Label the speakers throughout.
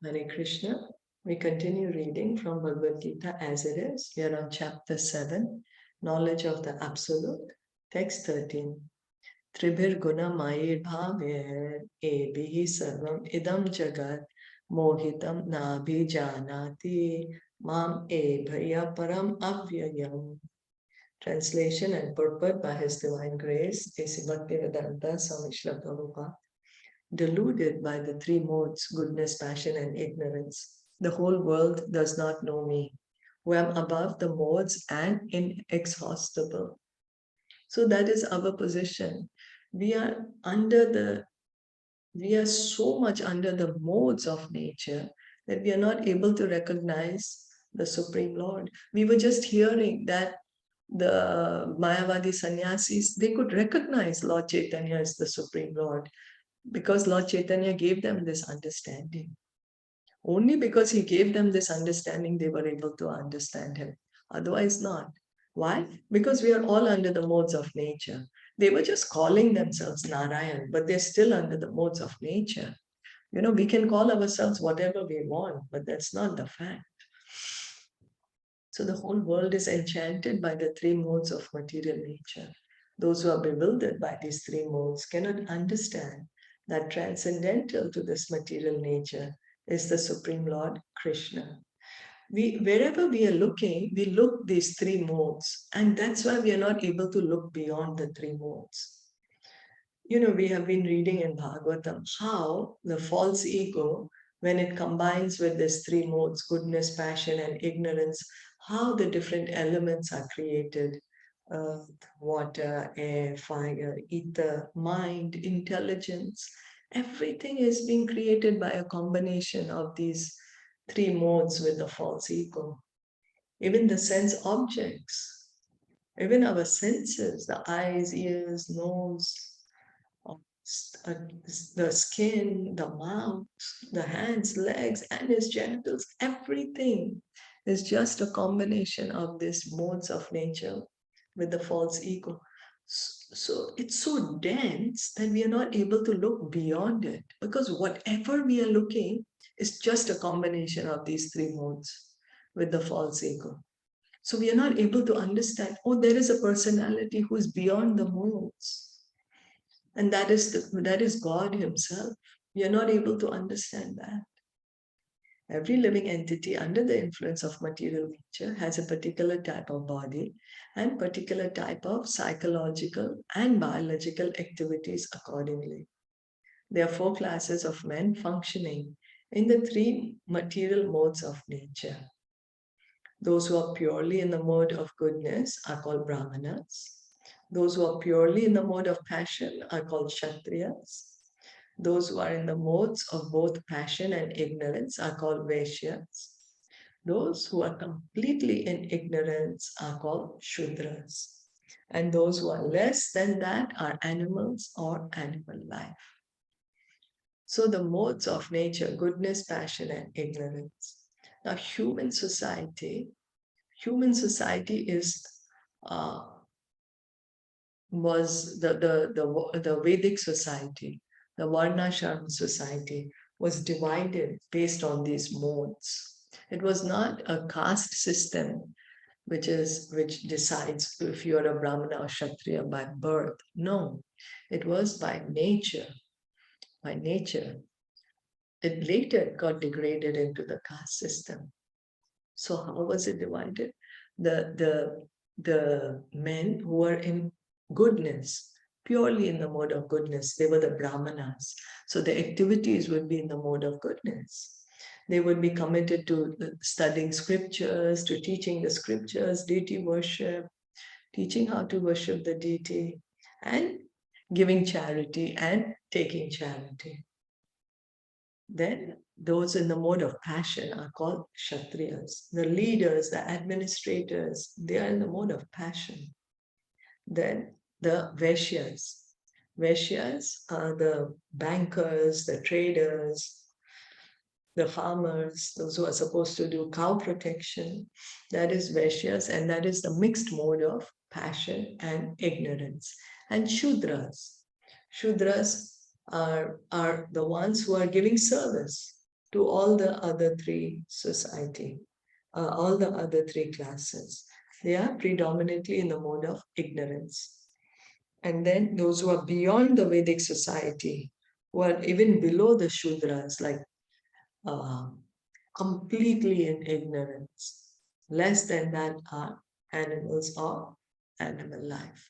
Speaker 1: Hare Krishna. We continue reading from Bhagavad Gita as it is. We are on chapter 7, Knowledge of the Absolute, text 13. Tribhir guna mayir bhavir ebihi sarvam idam jagat mohitam nabhi janati mam ebhaya param avyayam. Translation and purport by His Divine Grace, A.C. Bhaktivedanta Swami Srila Prabhupada. Deluded by the three modes, goodness, passion, and ignorance, the whole world does not know me, who am above the modes and inexhaustible. So that is our position. We are so much under the modes of nature that we are not able to recognize the Supreme Lord. We were just hearing that the Mayavadi sannyasis, they could recognize Lord Chaitanya as the Supreme Lord, because Lord Chaitanya gave them this understanding. Only because he gave them this understanding, they were able to understand him. Otherwise not. Why? Because we are all under the modes of nature. They were just calling themselves Narayan, but they're still under the modes of nature. We can call ourselves whatever we want, but that's not the fact. So the whole world is enchanted by the three modes of material nature. Those who are bewildered by these three modes cannot understand that transcendental to this material nature is the Supreme Lord Krishna. Wherever we are looking, we look these three modes, and that's why we are not able to look beyond the three modes. We have been reading in Bhagavatam how the false ego, when it combines with these three modes, goodness, passion, and ignorance, how the different elements are created: water, air, fire, ether, mind, intelligence. Everything is being created by a combination of these three modes with the false ego. Even the sense objects, even our senses, the eyes, ears, nose, the skin, the mouth, the hands, legs, and his genitals, everything is just a combination of these modes of nature with the false ego. So it's so dense that we are not able to look beyond it, because whatever we are looking is just a combination of these three modes with the false ego. So we are not able to understand, oh, there is a personality who is beyond the modes. And that is God Himself. We are not able to understand that. Every living entity under the influence of material nature has a particular type of body and particular type of psychological and biological activities accordingly. There are four classes of men functioning in the three material modes of nature. Those who are purely in the mode of goodness are called Brahmanas. Those who are purely in the mode of passion are called Kshatriyas. Those who are in the modes of both passion and ignorance are called Vaishyas. Those who are completely in ignorance are called Shudras. And those who are less than that are animals or animal life. So the modes of nature, goodness, passion, and ignorance. Now, human society is was the Vedic society, the Varnashram society was divided based on these modes. It was not a caste system which decides if you are a Brahmana or Kshatriya by birth. No, it was by nature. By nature. It later got degraded into the caste system. So how was it divided? The men who were in goodness, purely in the mode of goodness, they were the Brahmanas. So the activities would be in the mode of goodness. They would be committed to studying scriptures, to teaching the scriptures, deity worship, teaching how to worship the deity, and giving charity and taking charity. Then those in the mode of passion are called Kshatriyas. The leaders, the administrators, they are in the mode of passion. Then the Vaishyas. Vaishyas are the bankers, the traders, the farmers, those who are supposed to do cow protection. That is Vaishyas, and that is the mixed mode of passion and ignorance. And Shudras. Shudras are the ones who are giving service. to all the other three society, all the other three classes. They are predominantly in the mode of ignorance. And then those who are beyond the Vedic society, who are even below the Shudras, like uh, completely in ignorance. Less than that are animals or animal life.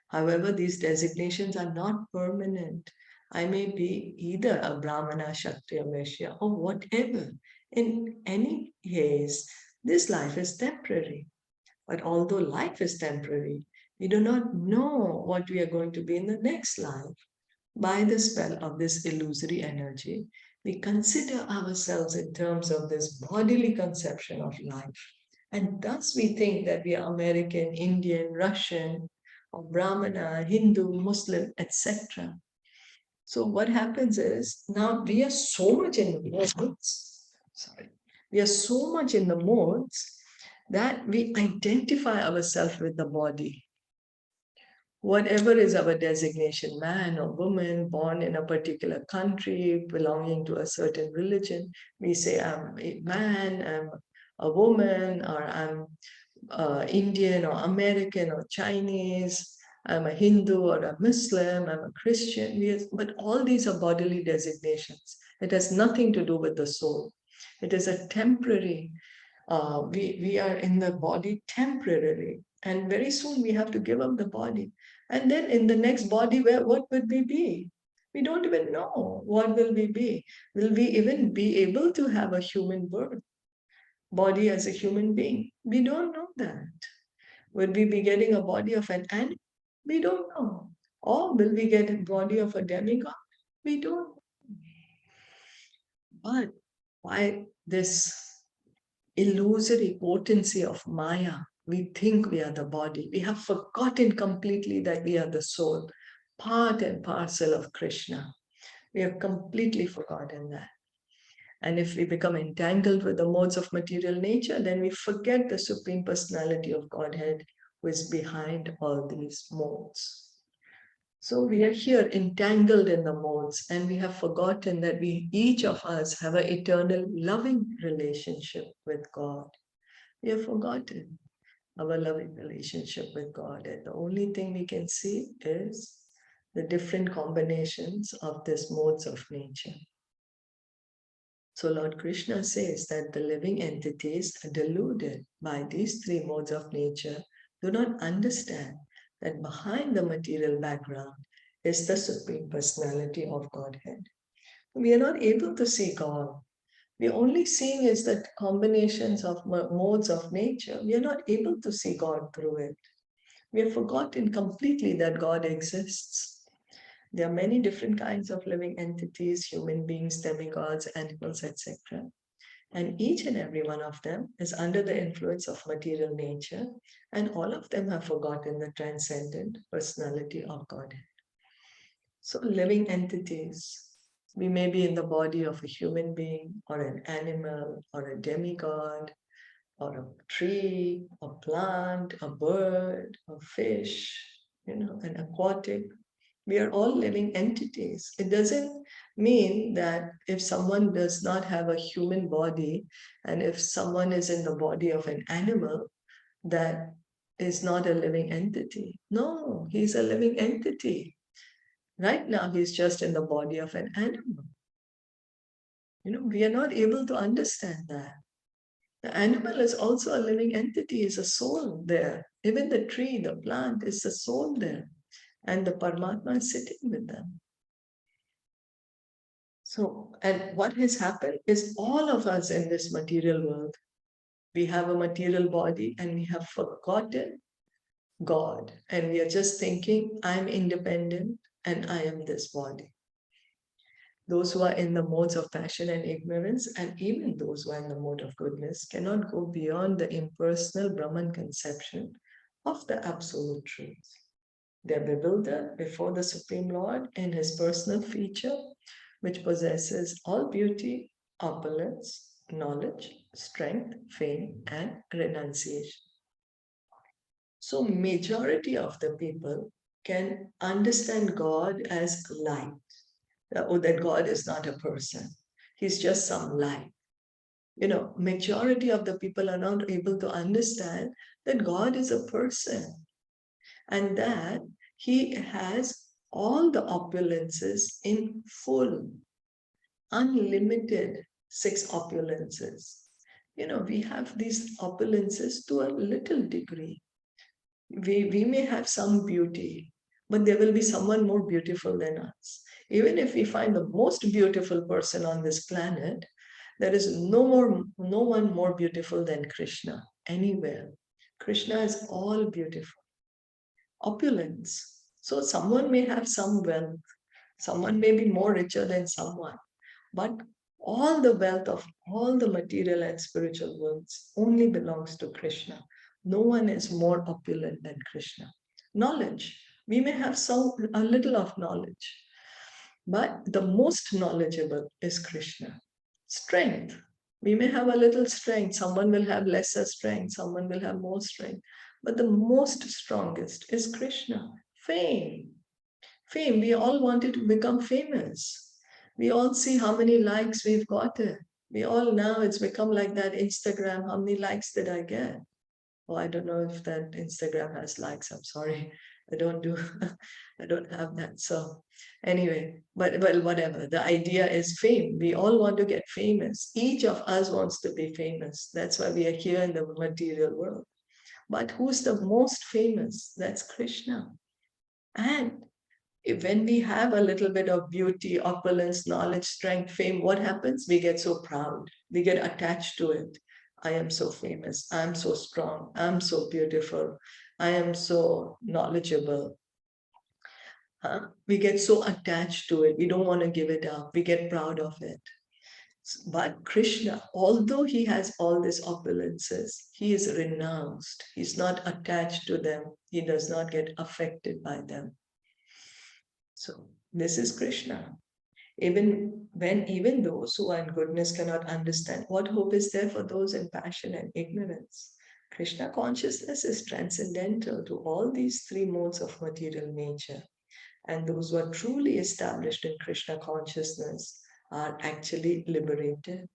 Speaker 1: However, these designations are not permanent. I may be either a Brahmana, Kshatriya, Vaishya, or whatever. In any case, this life is temporary. But although life is temporary, we do not know what we are going to be in the next life. By the spell of this illusory energy, we consider ourselves in terms of this bodily conception of life. And thus we think that we are American, Indian, Russian, or Brahmana, Hindu, Muslim, etc. So what happens is now we are so much in the modes, sorry, we are so much in the modes that we identify ourselves with the body. Whatever is our designation, man or woman, born in a particular country, belonging to a certain religion, we say, I'm a man, I'm a woman, or I'm Indian or American or Chinese, I'm a Hindu or a Muslim, I'm a Christian. But all these are bodily designations. It has nothing to do with the soul. It is a temporary, we are in the body temporarily. And very soon we have to give up the body. And then in the next body, what would we be? We don't even know what will we be. Will we even be able to have a human birth, body as a human being? We don't know that. Will we be getting a body of an animal? We don't know. Or will we get a body of a demigod? We don't know. But why this illusory potency of Maya? We think we are the body. We have forgotten completely that we are the soul, part and parcel of Krishna. We have completely forgotten that. And if we become entangled with the modes of material nature, then we forget the Supreme Personality of Godhead who is behind all these modes. So we are here entangled in the modes, and we have forgotten that we, each of us, have an eternal loving relationship with God. We have forgotten our loving relationship with God, and the only thing we can see is the different combinations of these modes of nature. So Lord Krishna says that the living entities deluded by these three modes of nature do not understand that behind the material background is the Supreme Personality of Godhead. We are not able to see God. We are only seeing is the combinations of modes of nature. We are not able to see God through it. We have forgotten completely that God exists. There are many different kinds of living entities, human beings, demigods, animals, etc. And each and every one of them is under the influence of material nature, and all of them have forgotten the transcendent personality of Godhead. So living entities, we may be in the body of a human being or an animal or a demigod or a tree, a plant, a bird, a fish, an aquatic. We are all living entities. It doesn't mean that if someone does not have a human body and if someone is in the body of an animal, that is not a living entity. No, he's a living entity. Right now, he's just in the body of an animal. We are not able to understand that. The animal is also a living entity, is a soul there. Even the tree, the plant, is the soul there. And the Paramatma is sitting with them. So, and what has happened is all of us in this material world, we have a material body and we have forgotten God. And we are just thinking, I'm independent and I am this body. Those who are in the modes of passion and ignorance, and even those who are in the mode of goodness, cannot go beyond the impersonal Brahman conception of the absolute truth. They are bewildered before the Supreme Lord in his personal feature, which possesses all beauty, opulence, knowledge, strength, fame, and renunciation. So majority of the people can understand God as light, or that God is not a person. He's just some light. Majority of the people are not able to understand that God is a person and that he has all the opulences in full, unlimited 6 opulences. We have these opulences to a little degree. We may have some beauty, but there will be someone more beautiful than us. Even if we find the most beautiful person on this planet, there is no one more beautiful than Krishna anywhere. Krishna is all beautiful. Opulence. So someone may have some wealth, someone may be more richer than someone, but all the wealth of all the material and spiritual worlds only belongs to Krishna. No one is more opulent than Krishna. Knowledge. We may have a little of knowledge, but the most knowledgeable is Krishna. Strength. We may have a little strength, someone will have lesser strength, someone will have more strength, but the most strongest is Krishna. Fame. Fame. We all wanted to become famous. We all see how many likes we've gotten. We all now, it's become like that Instagram. How many likes did I get? Oh, I don't know if that Instagram has likes. I'm sorry. I don't do, I don't have that. So anyway, but well, whatever. The idea is fame. We all want to get famous. Each of us wants to be famous. That's why we are here in the material world. But who's the most famous? That's Krishna. And when we have a little bit of beauty, opulence, knowledge, strength, fame, what happens? We get so proud. We get attached to it. I am so famous. I'm so strong. I'm so beautiful. I am so knowledgeable. We get so attached to it. We don't want to give it up. We get proud of it. But Krishna, although he has all these opulences, he is renounced. He's not attached to them. He does not get affected by them. So this is Krishna. Even those who are in goodness cannot understand, what hope is there for those in passion and ignorance? Krishna consciousness is transcendental to all these 3 modes of material nature. And those who are truly established in Krishna consciousness are actually liberated.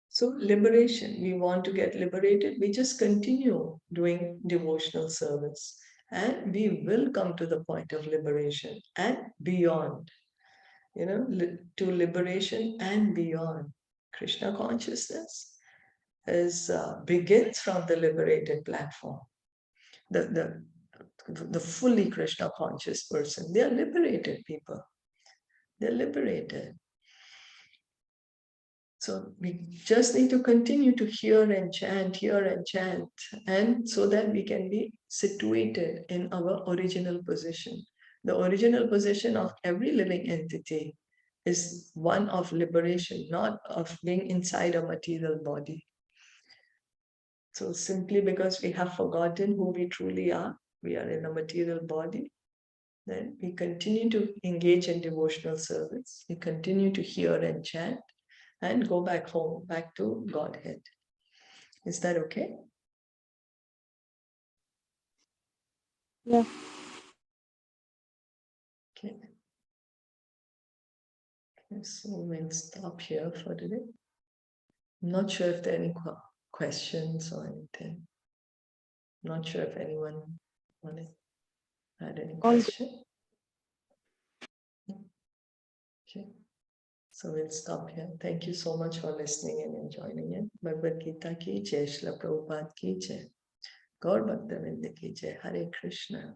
Speaker 1: So liberation, we want to get liberated, we just continue doing devotional service and we will come to the point of liberation and beyond. To liberation and beyond. Krishna consciousness begins from the liberated platform. The fully Krishna conscious person, they are liberated people. They're liberated. So we just need to continue to hear and chant, and so that we can be situated in our original position. The original position of every living entity is one of liberation, not of being inside a material body. So simply because we have forgotten who we truly are, we are in a material body, then we continue to engage in devotional service. We continue to hear and chant and go back home, back to Godhead. Is that okay?
Speaker 2: Yeah.
Speaker 1: Okay. So we'll stop here for today. I'm not sure if there are any questions or anything. I'm not sure if anyone had any question. Okay. So we'll stop here. Thank you so much for listening and joining in. Bhagavad Gita ki jai, Shilpa Prabhupada ki jai, Gaur Bhakta Vrinda ki jai, Hare Krishna.